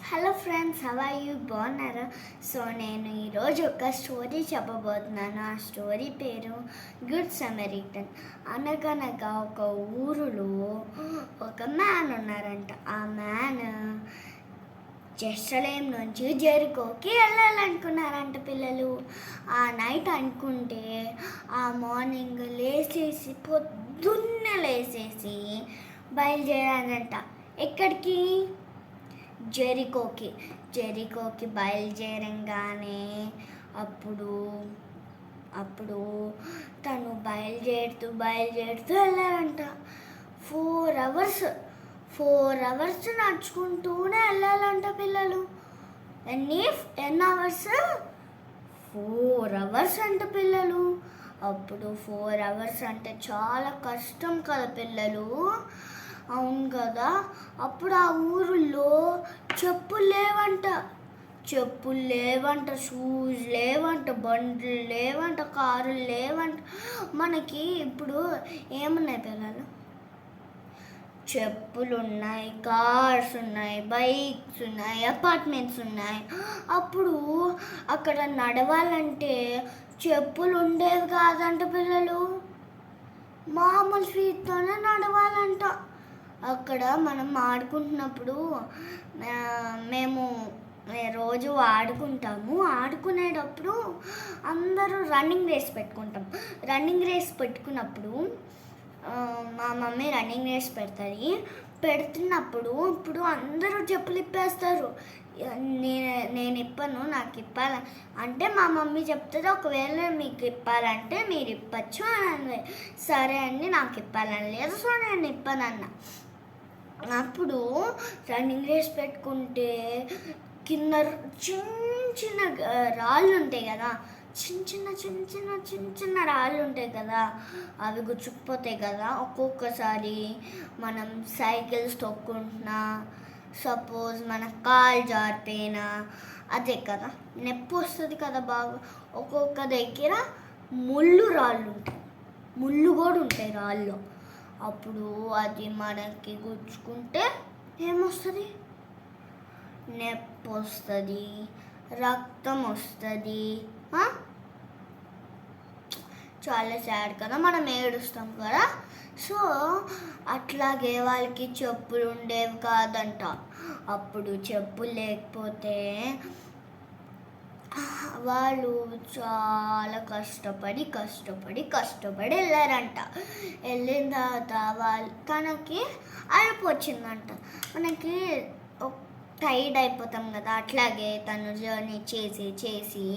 Hello friends, how are you? బాగున్నారా? So నేను ఈరోజు ఒక స్టోరీ చెప్పబోతున్నాను. ఆ స్టోరీ పేరు గుడ్ సమరిటన్. అనగనగా ఒక ఊరిలో ఒక మ్యాన్ ఉన్నారంట. ఆ మ్యాన్ జెరూసలేం నుంచి జెరికోకి వెళ్ళాలనుకున్నారంట పిల్లలు. ఆ నైట్ అనుకుంటే ఆ మార్నింగ్ పొద్దున్నే లేచేసి బయలుదేరారంట. ఎక్కడికి? జెరికోకి బయలుదేరంగానే అప్పుడు అప్పుడు తను బయలుదేరుతూ వెళ్ళారంట. 4 అవర్స్ నడుచుకుంటూనే వెళ్ళాలంట పిల్లలు. ఎన్ని అవర్స్? 4 అవర్స్ అంట పిల్లలు. అప్పుడు 4 అవర్స్ అంటే చాలా కష్టం కదా పిల్లలు. అవును కదా. అప్పుడు ఆ ఊరిలో చెప్పులు లేవంట, షూస్ లేవంట, బండ్లు లేవంట, కారులు లేవంట. మనకి ఇప్పుడు ఏమున్నాయి పిల్లలు? చెప్పులు ఉన్నాయి, కార్స్ ఉన్నాయి, బైక్స్ ఉన్నాయి, అపార్ట్మెంట్స్ ఉన్నాయి. అప్పుడు అక్కడ నడవాలంటే చెప్పులు ఉండేవి కాదంట పిల్లలు. మామూలు ఫీట్తోనే నడవాలంట. అక్కడ మనం ఆడుకుంటున్నప్పుడు మేము రోజు ఆడుకునేటప్పుడు అందరూ రన్నింగ్ రేస్ పెట్టుకున్నప్పుడు మా మమ్మీ రన్నింగ్ రేస్ పెడుతున్నప్పుడు ఇప్పుడు అందరూ చెప్పులు ఇప్పేస్తారు. నేను ఇప్పను, నాకు ఇప్పాలి అంటే మా మమ్మీ చెప్తుంది, ఒకవేళ మీకు ఇప్పాలంటే మీరు ఇప్పచ్చు అని. సరే అండి, నాకు ఇప్పాలని లేదు, సో నేను ఇప్పనన్నా. అప్పుడు రన్నింగ్ రేస్ పెట్టుకుంటే కింద చిన్న రాళ్ళు ఉంటాయి కదా, చిన్న రాళ్ళు ఉంటాయి కదా, అవి గుచ్చుకుపోతాయి కదా. ఒక్కొక్కసారి మనం సైకిల్స్ తొక్కుంటున్నా, సపోజ్ మన కాలు జారిపోయినా అదే కదా, నొప్పి వస్తుంది కదా బాగా. ఒక్కొక్క దగ్గర ముళ్ళు కూడా ఉంటాయి రాళ్ళు. అప్పుడు అది మనకి గుచ్చుకుంటే ఏమొస్తుంది? నొప్పి వస్తుంది, రక్తం వస్తుంది. చాలా సాడ్ కదా, మనం ఏడుస్తాం కదా. సో అట్లాగే వాళ్ళకి చెప్పులు ఉండేవి కాదంట. అప్పుడు చెప్పులు లేకపోతే వాళ్ళు చాలా కష్టపడి వెళ్ళారంట. వెళ్ళిన తర్వాత తనకి అలుపు వచ్చిందంట. మనకి టైర్డ్ అయిపోతాం కదా, అట్లాగే తను జర్నీ చేసి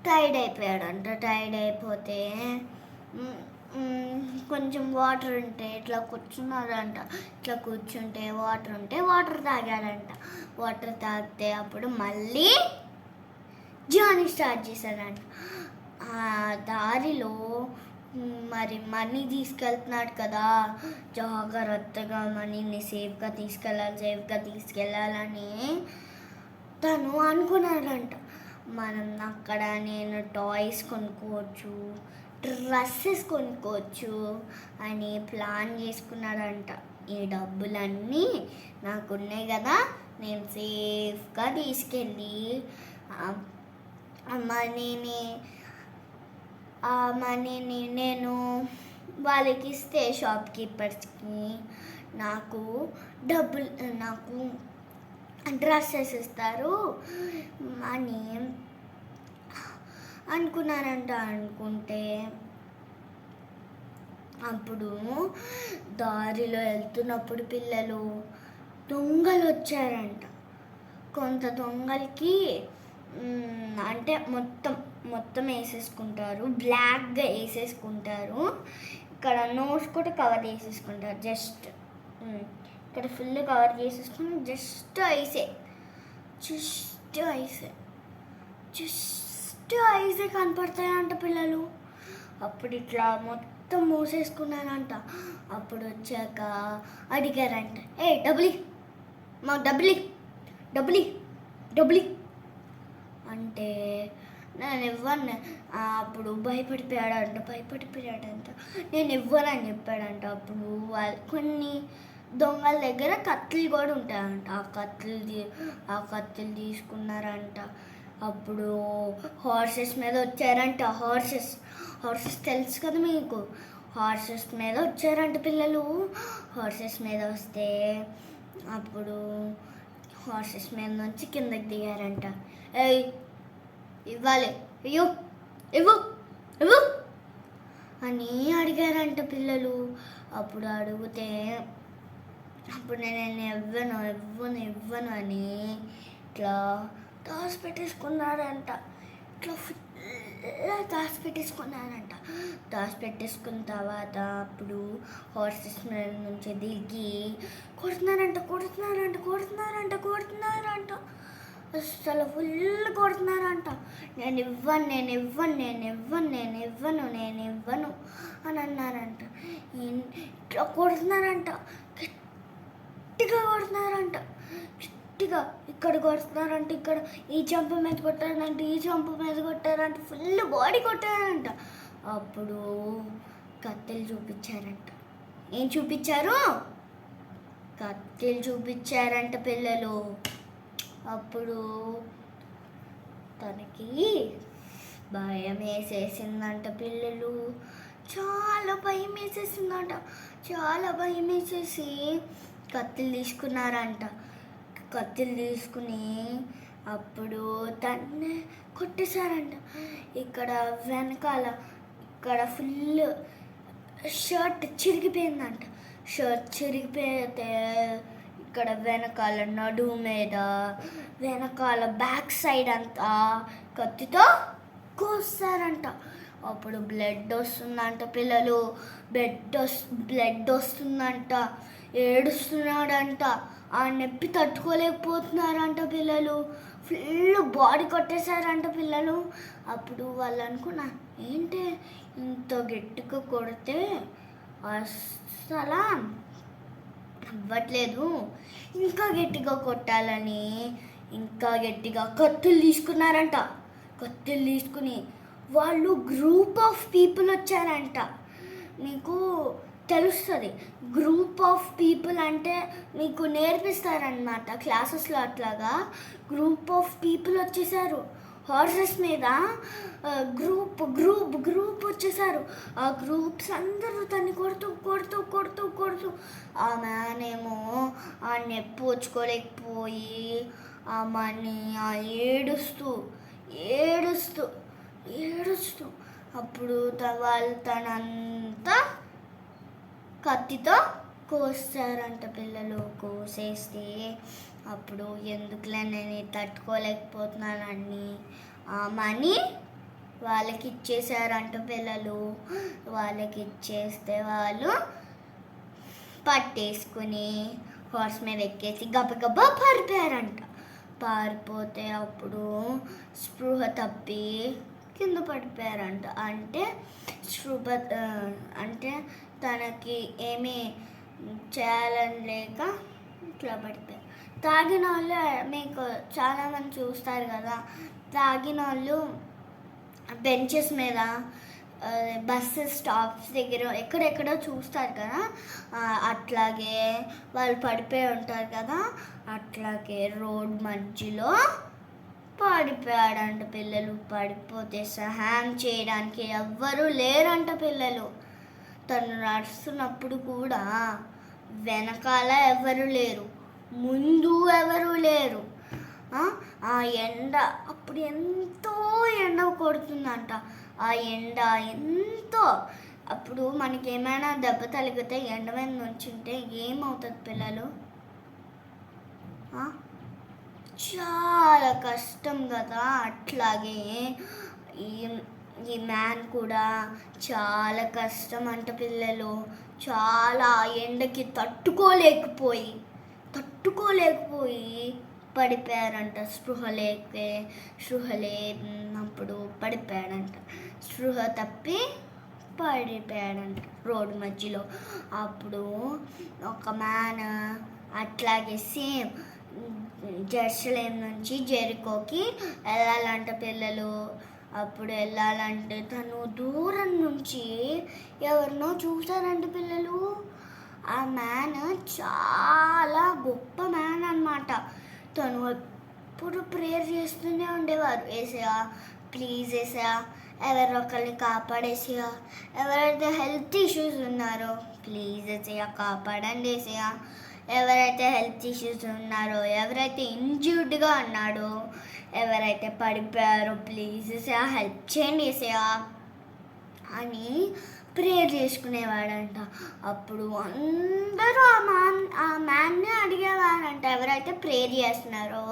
టైర్డ్ అయిపోయాడంట. టైర్డ్ అయిపోతే కొంచెం వాటర్ ఉంటే ఇట్లా కూర్చున్నాడంట. ఇట్లా కూర్చుంటే వాటర్ తాగాడంట. వాటర్ తాగితే అప్పుడు మళ్ళీ జర్నీ స్టార్ట్ చేశాడంట. ఆ దారిలో మరి మనీ తీసుకెళ్తున్నాడు కదా, జాగ్రత్తగా మనీని సేఫ్గా తీసుకెళ్ళాలని తను అనుకున్నాడంట. మనం అక్కడ నేను టాయ్స్ కొనుక్కోవచ్చు, డ్రెస్సెస్ కొనుక్కోవచ్చు అని ప్లాన్ చేసుకున్నాడంట. ఈ డబ్బులన్నీ నాకున్నాయి కదా, నేను సేఫ్గా తీసుకెళ్ళి ఆ మనీని నేను వాళ్ళకి ఇస్తే షాప్కీపర్స్కి నాకు డ్రెస్సెస్ ఇస్తారు అని అనుకుంటే అప్పుడు దారిలో వెళ్తున్నప్పుడు పిల్లలు దొంగలు వచ్చారంట. కొంత దొంగలకి అంటే మొత్తం వేసేసుకుంటారు, బ్లాక్గా వేసేసుకుంటారు. ఇక్కడ నోస్ కూడా కవర్ చేసేసుకుంటారు. జస్ట్ ఇక్కడ ఫుల్ కవర్ చేసేసుకుని జస్ట్ ఐసే కనపడతాయంట పిల్లలు. అప్పుడు ఇట్లా మొత్తం మూసేసుకున్నారంట. అప్పుడు వచ్చాక అడిగారంట, మాకు డబ్బులి అంటే నేను ఇవ్వను. అప్పుడు భయపడిపోయాడంట. నేను ఇవ్వనని చెప్పాడంట. అప్పుడు వాళ్ళు కొన్ని దొంగల దగ్గర కత్తులు కూడా ఉంటాయంట. ఆ కత్తులు తీసుకున్నారంట. అప్పుడు హార్సెస్ మీద వచ్చారంట. హార్సెస్ తెలుసు కదా మీకు. హార్సెస్ మీద వచ్చారంట పిల్లలు. హార్సెస్ మీద వస్తే అప్పుడు హార్సెస్ మీద నుంచి కిందకి దిగారంట. ఏయ్ ఇవ్వాలి, అయ్యో ఇవ్వు ఇవ్వు అని అడిగారంట పిల్లలు. అప్పుడు అడిగితే అప్పుడు నేను ఇవ్వను అని ఇట్లా దాచిపెట్టేసుకున్నారంట. ఇట్లా దాచిపెట్టేసుకున్న తర్వాత అప్పుడు హార్సెస్ మీద నుంచి దిగి కొడుతున్నారంట. అసలు ఫుల్ కొడుతున్నారంట. నేను ఇవ్వను అని అన్నారంట. ఇట్లా కొడుతున్నారంట, గట్టిగా కొడుతున్నారంట. ఇక్కడ కొడుతున్నారంట, ఇక్కడ ఈ చెంప మీద కొట్టారంట, ఫుల్ బాడీ కొట్టారంట. అప్పుడు కత్తెలు చూపించారంట. ఏం చూపించారు? కత్తెలు చూపించారంట పిల్లలు. అప్పుడు తనకి భయం వేసేసిందంట పిల్లలు. చాలా భయం వేసేసి కత్తులు తీసుకుని అప్పుడు తన్నే కొట్టేశారంట. ఇక్కడ వెనకాల ఇక్కడ ఫుల్ షర్ట్ చిరిగిపోయిందంట. చిరిగిపోతే ఇక్కడ వెనకాల నడుము మీద వెనకాల బ్యాక్ సైడ్ అంతా కత్తితో కోస్తారంట. అప్పుడు బ్లడ్ వస్తుందంట పిల్లలు. బ్లడ్ వస్తుందంట. ఏడుస్తున్నాడంట. ఆ నొప్పి తట్టుకోలేకపోతున్నారంట పిల్లలు. ఫుల్ బాడీ కొట్టేశారంట పిల్లలు. అప్పుడు వాళ్ళు అనుకున్నా, ఏంటి ఇంత గట్టిగా కొడితే అస్సలు అవ్వట్లేదు, ఇంకా గట్టిగా కొట్టాలని ఇంకా గట్టిగా కత్తులు తీసుకుని వాళ్ళు గ్రూప్ ఆఫ్ పీపుల్ వచ్చారంట. మీకు తెలుస్తుంది, గ్రూప్ ఆఫ్ పీపుల్ అంటే మీకు నేర్పిస్తారనమాట క్లాసెస్లో. అట్లాగా గ్రూప్ ఆఫ్ పీపుల్ వచ్చేసారు. హార్సెస్ మీద గ్రూప్ వచ్చేసారు. ఆ గ్రూప్స్ అందరూ తన్ని కొడుతూ ఆ మ్యాన్ ఏమో ఆ నొప్పి వచ్చుకోలేకపోయి ఆమెని ఏడుస్తూ అప్పుడు వాళ్ళు తనంతా కత్తితో కోస్తారంట పిల్లలు. కోసేస్తే అప్పుడు ఎందుకులే నేను తట్టుకోలేకపోతున్నానని ఆ మనీ వాళ్ళకి ఇచ్చేసారంట పిల్లలు. వాళ్ళకి ఇచ్చేస్తే వాళ్ళు పట్టేసుకుని హార్స్ మీద ఎక్కేసి గబగబా పారిపోతే అప్పుడు స్పృహ తప్పి కింద పడిపోయారంట. అంటే తనకి ఏమీ చేయాలని లేక ఇట్లా పడిపోయారు. తాగిన వాళ్ళు మీకు చాలామంది చూస్తారు కదా, తాగిన వాళ్ళు బెంచెస్ మీద బస్సెస్ స్టాప్స్ దగ్గర ఎక్కడెక్కడో చూస్తారు కదా, అట్లాగే వాళ్ళు పడిపోయి ఉంటారు కదా, అట్లాగే రోడ్ మధ్యలో పడిపోయాడంట పిల్లలు. పడిపోతే సహాయం చేయడానికి ఎవ్వరూ లేరంట పిల్లలు. తను నడుస్తున్నప్పుడు కూడా వెనకాల ఎవరు లేరు, ముందు ఎవరు లేరు. ఆ ఎండ అప్పుడు ఎంతో ఎండ కొడుతుందంట. ఆ ఎండ ఎంతో అప్పుడు మనకి ఏమైనా దెబ్బ తగిలితే ఎండ మీద నుంచుంటే ఏమవుతుంది పిల్లలు? చాలా కష్టం కదా. అట్లాగే ఈ మ్యాన్ కూడా చాలా కష్టం అంట పిల్లలు. చాలా ఎండకి తట్టుకోలేకపోయి పడిపోయారంట. అప్పుడు పడిపోయాడంట. స్పృహ తప్పి పడిపోయాడంట రోడ్డు మధ్యలో. అప్పుడు ఒక మ్యాన్ అట్లాగే సేమ్ జెరూసలేం నుంచి జెరికోకి వెళ్ళాలంట పిల్లలు. అప్పుడు వెళ్ళాలంటే తను దూరం నుంచి ఎవరినో చూసారంట పిల్లలు. ఆ మ్యాన్ చాలా గొప్ప మ్యాన్ అన్నమాట. తను ఎప్పుడు ప్రేయర్ చేస్తూనే ఉండేవారు. ఏసయ్యా ప్లీజ్ ఏసయ్యా ఎవరో ఒకరిని కాపాడేసయ్యా, ఎవరైతే హెల్త్ ఇష్యూస్ ఉన్నారో ప్లీజ్ ఏసయ్యా కాపాడండి ఏసయ్యా, ఎవరైతే హెల్త్ ఇష్యూస్ ఉన్నారో, ఎవరైతే ఇంజ్యూర్డ్గా ఉన్నాడో, ఎవరైతే పడిపోయారో ప్లీజ్ ఏసయ్యా హెల్ప్ చేయండి ఏసయ్యా అని ప్రేయర్ చేసుకునేవాడంట. అప్పుడు అందరూ ఆ మ్యాన్ని అడిగేవారంట. ఎవరైతే ప్రేయర్ చేస్తున్నారో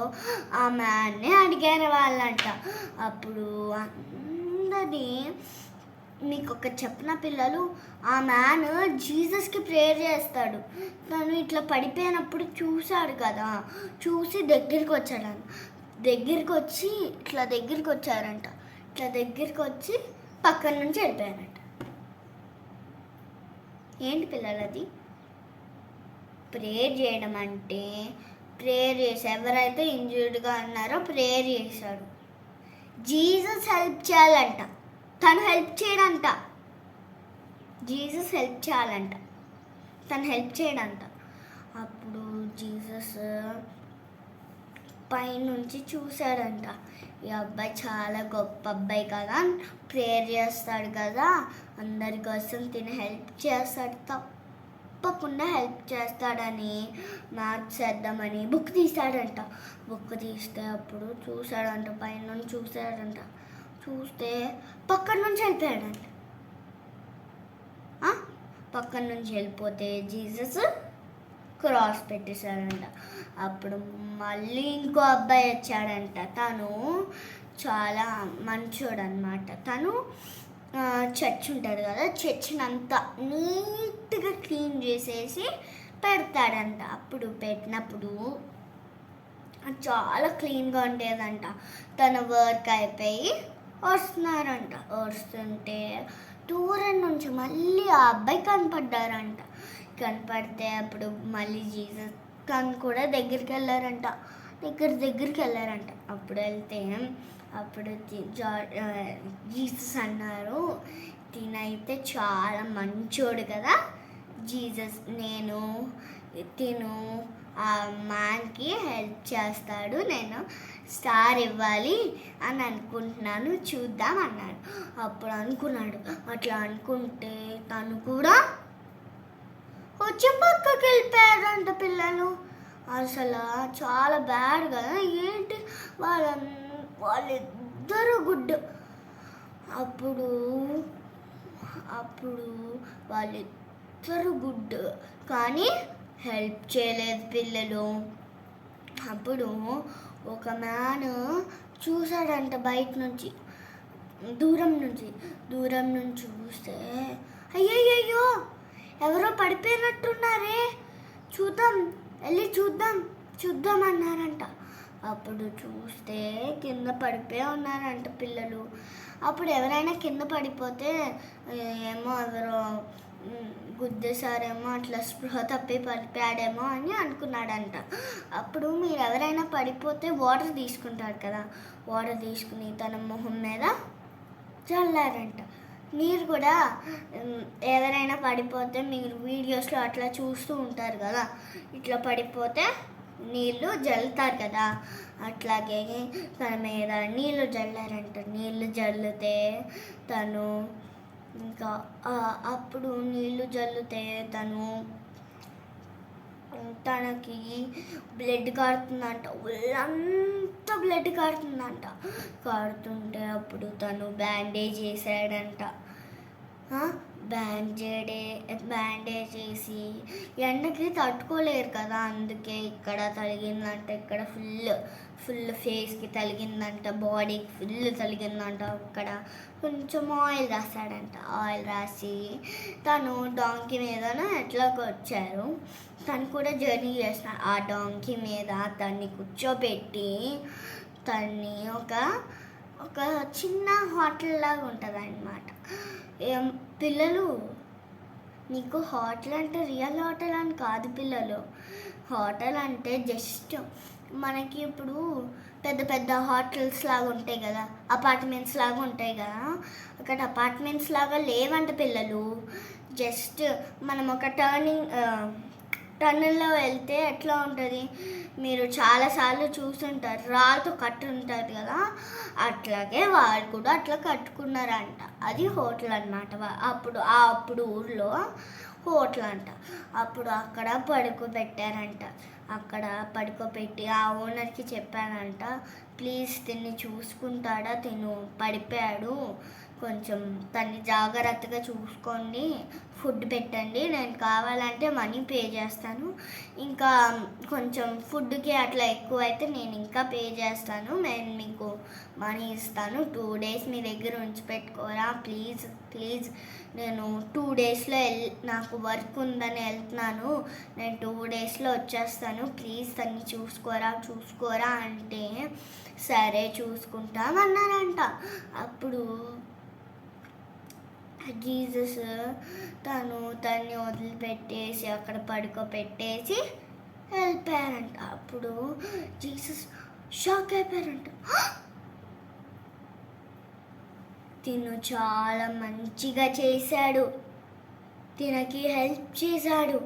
ఆ మ్యాన్ని అడిగారు వాళ్ళంట. అప్పుడు అందరినీ మీకు ఒక చెప్పిన పిల్లలు, ఆ మ్యాన్ జీసస్కి ప్రేయర్ చేస్తాడు. తను ఇట్లా పడిపోయినప్పుడు చూశాడు కదా, చూసి దగ్గరికి వచ్చాడు. దగ్గరికి వచ్చి ఇట్లా దగ్గరికి వచ్చారంట. ఇట్లా దగ్గరికి వచ్చి పక్కన నుంచి వెళ్ళిపోయారంట. ఏంటి పిల్లలు అది? ప్రేయర్ చేయడం అంటే ప్రేయర్ చేసి ఎవరైతే ఇంజూర్డ్గా ఉన్నారో ప్రేయర్ చేశాడు. జీసస్ హెల్ప్ చేయాలంట, తను హెల్ప్ చేయడంట. జీసస్ హెల్ప్ చేయాలంట, తను హెల్ప్ చేయడంట. అప్పుడు జీసస్ పైనుంచి చూశాడంట. ఈ అబ్బాయి చాలా గొప్ప అబ్బాయి కదా, ప్రేయర్ చేస్తాడు కదా, అందరి కోసం తిని హెల్ప్ చేస్తాడు, తప్పకుండా హెల్ప్ చేస్తాడని మార్క్స్ చేద్దామని బుక్ తీశాడంట. బుక్ తీస్తే అప్పుడు చూశాడంట, పైన చూశాడంట. చూస్తే పక్కన నుంచి వెళ్ళిపోయాడంట. పక్కన నుంచి వెళ్ళిపోతే జీసస్ క్రాస్ పెట్టేశాడంట. అప్పుడు మళ్ళీ ఇంకో అబ్బాయి వచ్చాడంట. తను చాలా మంచోడు అనమాట. తను చర్చ్ ఉంటుంది కదా, చర్చిని అంతా నీట్గా క్లీన్ చేసేసి పెడతాడంట. అప్పుడు పెట్టినప్పుడు చాలా క్లీన్గా ఉండేదంట. తన వర్క్ అయిపోయి వస్తున్నారంట. వస్తుంటే దూరం నుంచి మళ్ళీ ఆ అబ్బాయి కనపడ్డారంట. కనపడితే అప్పుడు మళ్ళీ జీసస్ తను కూడా దగ్గరికి వెళ్ళారంట. దగ్గరికి వెళ్ళారంట. అప్పుడు వెళ్తే అప్పుడు జీసస్ అన్నారు, తినైతే చాలా మంచోడు కదా జీసస్, తిను ఆ మ్యాన్కి హెల్ప్ చేస్తాడు, నేను స్టార్ ఇవ్వాలి అని అనుకుంటున్నాను, చూద్దాం అన్నాడు. అప్పుడు అనుకున్నాడు. అట్లా అనుకుంటే తను కూడా వచ్చి పక్కకి వెళ్ళిపోయారంట పిల్లలు. అసలు చాలా బ్యాడ్ కదా. ఏంటి వాళ్ళిద్దరూ గుడ్. అప్పుడు వాళ్ళిద్దరూ గుడ్ కానీ హెల్ప్ చేయలేదు పిల్లలు. అప్పుడు ఒక మ్యాన్ చూశాడంట బయట నుంచి, దూరం నుంచి చూస్తే అయ్యయ్యో ఎవరో పడిపోయినట్టున్నారే, వెళ్ళి చూద్దాం అన్నారంట. అప్పుడు చూస్తే కింద పడిపోయి ఉన్నారంట పిల్లలు. అప్పుడు ఎవరైనా కింద పడిపోతే ఏమో ఎవరో గుద్దేశారేమో, అట్లా స్పృహ తప్పి పడిపోయాడేమో అని అనుకున్నాడంట. అప్పుడు మీరు ఎవరైనా పడిపోతే వాటర్ తీసుకుంటారు కదా, వాటర్ తీసుకుని తన మొహం మీద చల్లారంట. మీరు కూడా ఎవరైనా పడిపోతే మీరు వీడియోస్లో అట్లా చూస్తూ ఉంటారు కదా, ఇట్లా పడిపోతే నీళ్ళు జల్లుతారు కదా, అట్లాగే తన మీద నీళ్ళు జల్లారంట. నీళ్ళు జల్లితే అప్పుడు నీళ్ళు జల్లితే తనకి బ్లడ్ కారుతుందంట, ఒళ్ళంతా బ్లడ్ కారుతుందంట. కారుతుంటే అప్పుడు తను బ్యాండేజ్ వేసాడంట. బ్యాండేజ్ వేసి, ఎండకి తట్టుకోలేరు కదా, అందుకే ఇక్కడ తగిలిందంట, ఇక్కడ ఫుల్ ఫేస్కి తగిలిందంట, బాడీకి ఫుల్ తగిలిందంట. అక్కడ కొంచెం ఆయిల్ రాస్తాడంట. ఆయిల్ రాసి తను డాంకీ మీదన ఎట్లాగో వచ్చారు, తను కూడా జర్నీ చేస్తున్నాడు. ఆ డాంకీ మీద తన్ని కూర్చోబెట్టి తన్ని ఒక చిన్న హోటల్ లాగా ఉంటుంది అన్నమాట. పిల్లలు, నీకు హోటల్ అంటే రియల్ హోటల్ అని కాదు పిల్లలు. హోటల్ అంటే జస్ట్ మనకి ఇప్పుడు పెద్ద పెద్ద హోటల్స్ లాగా ఉంటాయి కదా, అపార్ట్మెంట్స్ లాగా ఉంటాయి కదా, అక్కడ అపార్ట్మెంట్స్ లాగా లేవంట పిల్లలు. జస్ట్ మనం ఒక టర్నింగ్లో వెళ్తే ఎట్లా ఉంటుంది, మీరు చాలాసార్లు చూసుంటారు, రాళ్ళతో కట్టు ఉంటుంది కదా, అట్లాగే వాళ్ళు కూడా అట్లా కట్టుకున్నారంట. అది హోటల్ అనమాట. అప్పుడు ఊర్లో హోటల్ అంట. అప్పుడు అక్కడ పడుకోబెట్టారంట. అక్కడ పడుకోబెట్టి ఆ ఓనర్కి చెప్పానంట, ప్లీజ్ తిని చూసుకుంటాడా, తిను పడిపోయాడు, కొంచెం తన్ని జాగ్రత్తగా చూసుకోండి, ఫుడ్ పెట్టండి, నేను కావాలంటే మనీ పే చేస్తాను, ఇంకా కొంచెం ఫుడ్కి అట్లా ఎక్కువ అయితే నేను ఇంకా పే చేస్తాను, నేను మీకు మనీ ఇస్తాను, 2 days మీ దగ్గర ఉంచిపెట్టుకోరా ప్లీజ్ ప్లీజ్, నేను 2 daysలో నాకు వర్క్ ఉందని వెళ్తున్నాను, నేను 2 daysలో వచ్చేస్తాను, ప్లీజ్ తన్ని చూసుకోరా అంటే సరే చూసుకుంటామన్నారంట. అప్పుడు జీసస్ తన్ని వదిలిపెట్టేసి అక్కడ పడుకోబెట్టేసి వెళ్ళిపోయారంట. అప్పుడు జీసస్ షాక్ అయిపోయారంట. తిను చాలా మంచిగా చేశాడు, తినకి హెల్ప్ చేశాడు,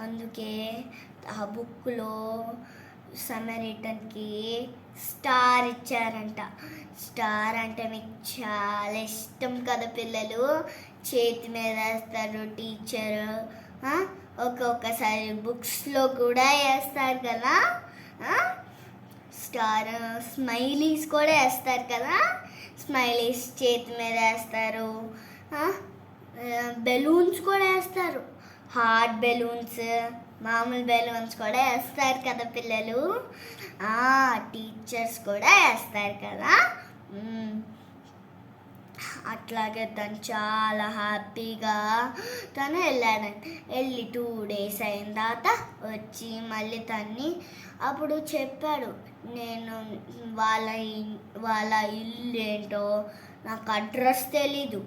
అందుకే ఆ బుక్లో సమరిటన్కి స్టార్ ఇచ్చారంట. స్టార్ అంటే మీకు చాలా ఇష్టం కదా పిల్లలు, చేతి మీద వేస్తారు టీచరు, ఒక్కొక్కసారి బుక్స్లో కూడా వేస్తారు కదా స్టార్. స్మైలీస్ కూడా వేస్తారు కదా, స్మైలీస్ చేతి మీద వేస్తారు, బెలూన్స్ కూడా వేస్తారు, హార్ట్ బెలూన్స్, మామూలు బెలూన్స్ కూడా వేస్తారు కదా పిల్లలు, టీచర్స్ కూడా వేస్తారు కదా. అట్లాగే తను చాలా హ్యాపీగా తను వెళ్ళి 2 days అయిన తర్వాత వచ్చి మళ్ళీ తన్ని అప్పుడు చెప్పాడు, నేను వాళ్ళ ఇల్లు ఏంటో నాకు అడ్రస్ తెలీదు,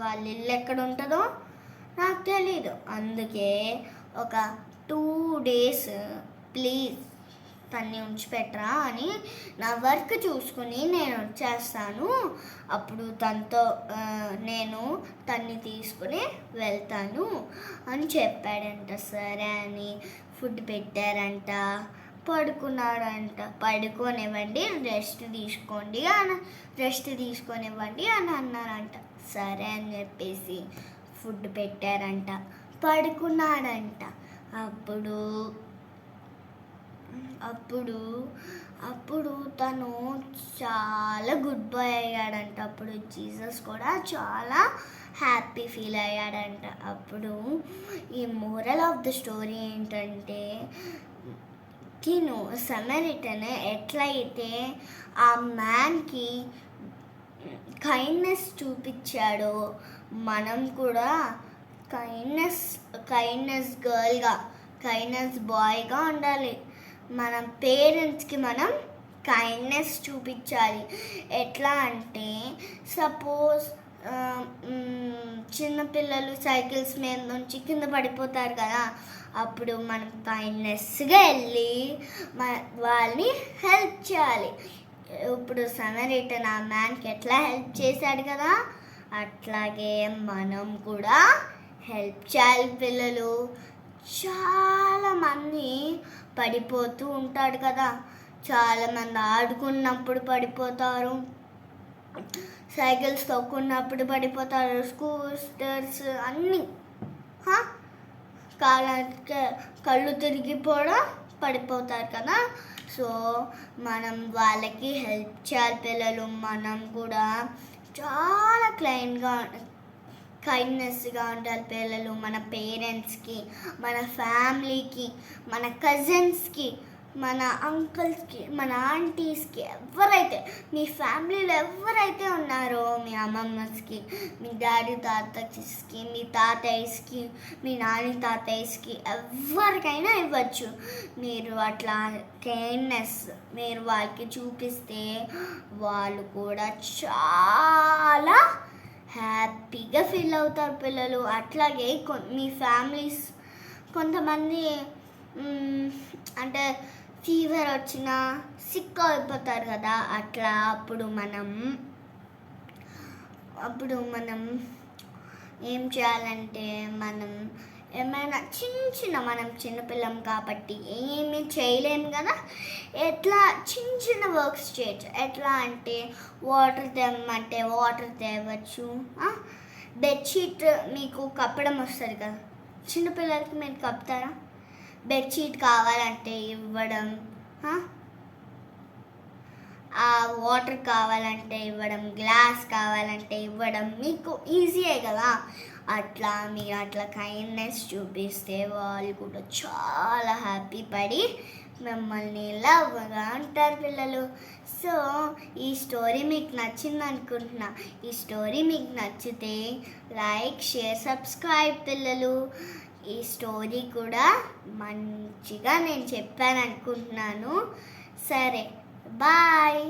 వాళ్ళ ఇల్లు ఎక్కడ ఉంటుందో నాకు తెలీదు, అందుకే ఒక 2 days ప్లీజ్ తన్ని ఉంచిపెట్టరా అని, నా వర్క్ చూసుకుని నేను వచ్చేస్తాను, అప్పుడు నేను తన్ని తీసుకుని వెళ్తాను అని చెప్పాడంట. సరే అని ఫుడ్ పెట్టారంట, పడుకున్నాడంట. పడుకోనివ్వండి, రెస్ట్ తీసుకొనివ్వండి అని అన్నారంట. సరే అని చెప్పేసి ఫుడ్ పెట్టారంట, పడుకున్నాడంట. అప్పుడు తను చాలా గుడ్ బాయ్ అయ్యాడంట. అప్పుడు జీసస్ కూడా చాలా హ్యాపీ ఫీల్ అయ్యాడంట. అప్పుడు ఈ మోరల్ ఆఫ్ ద స్టోరీ ఏంటంటే, తిను సమరిటన్ ఎట్లయితే ఆ మ్యాన్కి కైండ్నెస్ చూపించాడో, మనం కూడా కైండ్నెస్ గర్ల్గా, కైండ్నెస్ బాయ్గా ఉండాలి. మన పేరెంట్స్కి మనం కైండ్నెస్ చూపించాలి. ఎట్లా అంటే, సపోజ్ చిన్నపిల్లలు సైకిల్స్ మీద నుంచి కింద పడిపోతారు కదా, అప్పుడు మనం కైండ్నెస్గా వెళ్ళి వాళ్ళని హెల్ప్ చేయాలి. ఇప్పుడు సమరిటన్ ఆ మ్యాన్కి ఎట్లా హెల్ప్ చేశాడు కదా, అట్లాగే మనం కూడా హెల్ప్ చేయాలి. పిల్లలు చాలామంది పడిపోతూ ఉంటాడు కదా, చాలామంది ఆడుకున్నప్పుడు పడిపోతారు, సైకిల్స్ తొక్కున్నప్పుడు పడిపోతారు, స్కూటర్స్ అన్నీ కళ్ళు తిరిగిపోవడం పడిపోతారు కదా. సో మనం వాళ్ళకి హెల్ప్ చేయాలి పిల్లలు. మనం కూడా చాలా కైండ్నెస్గా ఉండాలి పిల్లలు. మన పేరెంట్స్కి, మన ఫ్యామిలీకి, మన కజిన్స్కి, మన అంకుల్స్కి, మన ఆంటీస్కి, మీ ఫ్యామిలీలో ఎవరైతే ఉన్నారో, మీ అమ్మమ్మస్కి, మీ డాడీ తాతయ్యస్కి, మీ తాతయ్యస్కి, మీ నాని తాతయ్యస్కి ఎవరికైనా ఇవ్వచ్చు. మీరు అట్లా కైండ్నెస్ మీరు వాళ్ళకి చూపిస్తే వాళ్ళు కూడా చాలా హ్యాపీగా ఫీల్ అవుతారు పిల్లలు. అట్లాగే మీ ఫ్యామిలీస్ కొంతమంది అంటే ఫీవర్ వచ్చినా సిక్ అయిపోతారు కదా, అట్లా అప్పుడు మనం ఏం చేయాలంటే మనం ఏమైనా మనం చిన్నపిల్లం కాబట్టి ఏమీ చేయలేం కదా, ఎట్లా చిన్న చిన్న వర్క్స్ చేయొచ్చు. ఎట్లా అంటే వాటర్ తెమ్మంటే వాటర్ తేవచ్చు. బెడ్షీట్ మీకు కప్పడం వస్తుంది కదా, చిన్నపిల్లలకి మీరు కప్పుతారా? బెడ్షీట్ కావాలంటే ఇవ్వడం, వాటర్ కావాలంటే ఇవ్వడం, గ్లాస్ కావాలంటే ఇవ్వడం మీకు ఈజీయే కదా. అట్లా మీరు అట్లా కైండ్నెస్ చూపిస్తే వాళ్ళు కూడా చాలా హ్యాపీ పడి మిమ్మల్ని లవ్గా అంటారు పిల్లలు. సో ఈ స్టోరీ మీకు నచ్చింది అనుకుంటున్నా. ఈ స్టోరీ మీకు నచ్చితే లైక్, షేర్, సబ్స్క్రైబ్ పిల్లలు. ఈ స్టోరీ కూడా మంచిగా నేను చెప్పాను అనుకుంటున్నాను. సరే, బాయ్.